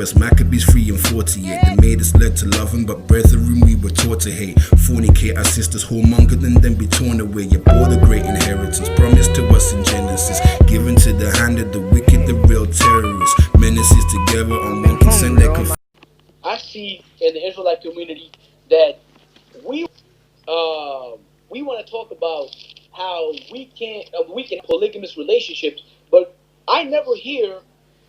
First Maccabees 3 and 48. They made us led to love him, but brethren we were taught to hate. Fornicate our sisters, whoremonger, and then be torn away. You bore the great inheritance promised to us in Genesis, given to the hand of the wicked, the real terrorists. Menaces together on one consent they can. I see in the Israelite community that we want to talk about how we can have polygamous relationships, but I never hear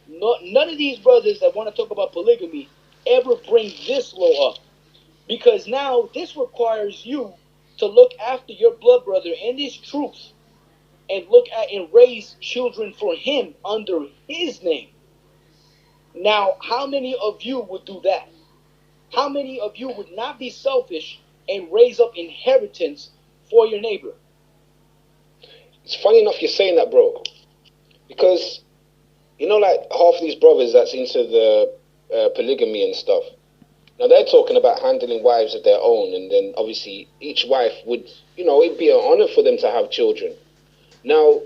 none of these brothers that want to talk about polygamy ever bring this law up, because now this requires you to look after your blood brother in this truth and look at and raise children for him under his name. Now, how many of you would do that? How many of you would not be selfish and raise up inheritance for your neighbor? It's funny enough you're saying that, bro, because you know, like half of these brothers that's into the polygamy and stuff. Now they're talking about handling wives of their own, and then obviously each wife would, you know, it'd be an honor for them to have children. Now,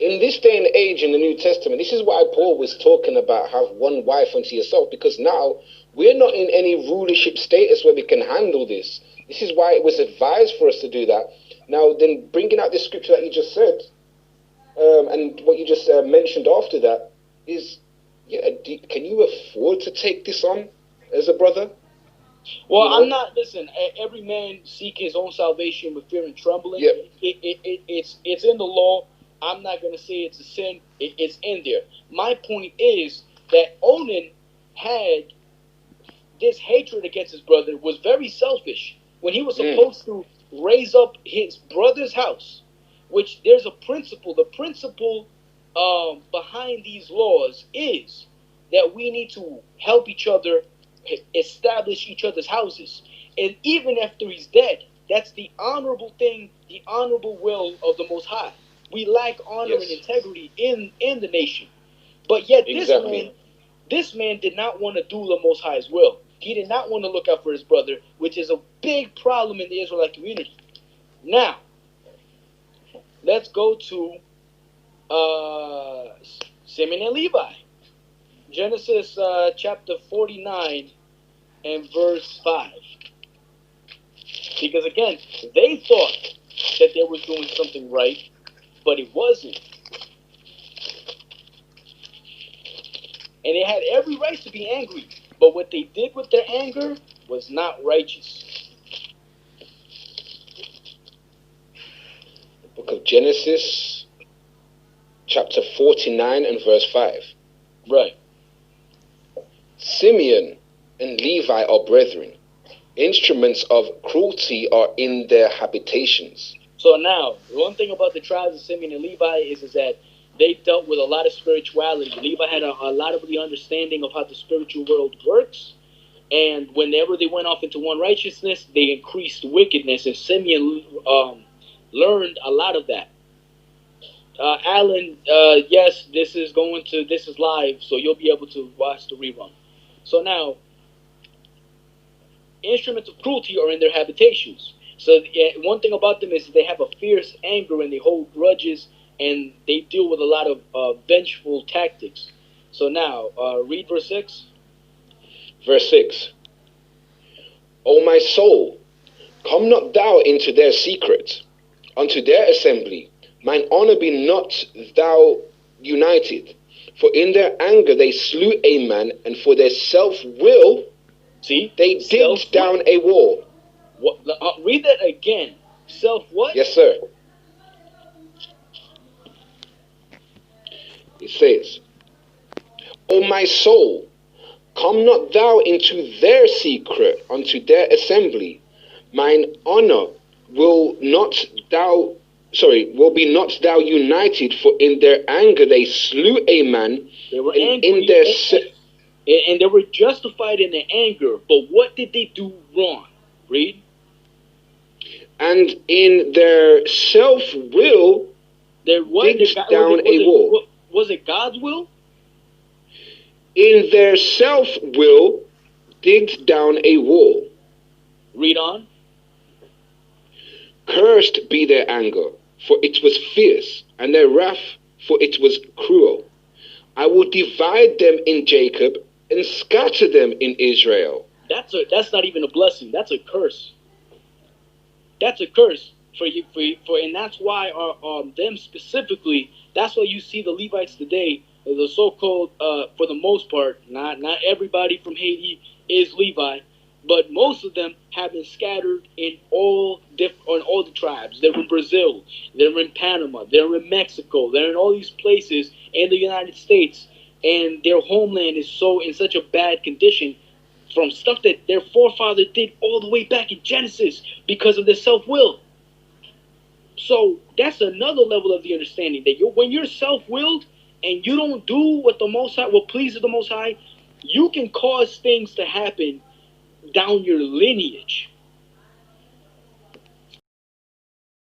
in this day and age in the New Testament, this is why Paul was talking about have one wife unto yourself, because now we're not in any rulership status where we can handle this. This is why it was advised for us to do that. Now, then bringing out this scripture that you just said, and what you just mentioned after that is, yeah, can you afford to take this on as a brother? Well, you know? I'm not, listen, every man seek his own salvation with fear and trembling. Yep. It's in the law. I'm not going to say it's a sin. It's in there. My point is that Onan had this hatred against his brother, was very selfish when he was supposed to raise up his brother's house, which there's a principle. The principle behind these laws is that we need to help each other establish each other's houses. And even after he's dead, that's the honorable thing, the honorable will of the Most High. We lack honor and integrity in the nation. But yet this man did not want to do the Most High's will. He did not want to look out for his brother, which is a big problem in the Israelite community. Now, let's go to Simeon and Levi. Genesis chapter 49 and verse 5. Because again, they thought that they were doing something right, but it wasn't. And they had every right to be angry, but what they did with their anger was not righteous. The book of Genesis, chapter 49 and verse 5. Right. Simeon and Levi are brethren. Instruments of cruelty are in their habitations. So now, one thing about the tribes of Simeon and Levi is that they dealt with a lot of spirituality. Levi had a lot of the understanding of how the spiritual world works. And whenever they went off into one righteousness, they increased wickedness. And Simeon learned a lot of that. Alan, yes, this is live, so you'll be able to watch the rerun. So now, instruments of cruelty are in their habitations. So one thing about them is they have a fierce anger and they hold grudges and they deal with a lot of vengeful tactics. So now, read verse 6. Verse 6. O my soul, come not thou into their secret, unto their assembly. Mine honor be not thou united. For in their anger they slew a man, and for their self-will they digged down a wall. What? Read that again. Self what? Yes, sir. It says, O my soul, come not thou into their secret, unto their assembly. Mine honor will be not thou united, for in their anger they slew a man. They were angry, and they were justified in their anger. But what did they do wrong? Read. And in their self-will, digged down a wall. Was it God's will? In their self-will, digged down a wall. Read on. Cursed be their anger, for it was fierce, and their wrath, for it was cruel. I will divide them in Jacob, and scatter them in Israel. That's not even a blessing. That's a curse. That's a curse for you, and that's why them specifically. That's why you see the Levites today, the so-called, for the most part, not everybody from Haiti is Levi, but most of them have been scattered in on all the tribes. They're in Brazil, they're in Panama, they're in Mexico, they're in all these places in the United States, and their homeland is in such a bad condition from stuff that their forefather did all the way back in Genesis because of their self-will. So that's another level of the understanding that when you're self-willed and you don't do what pleases the Most High, you can cause things to happen down your lineage.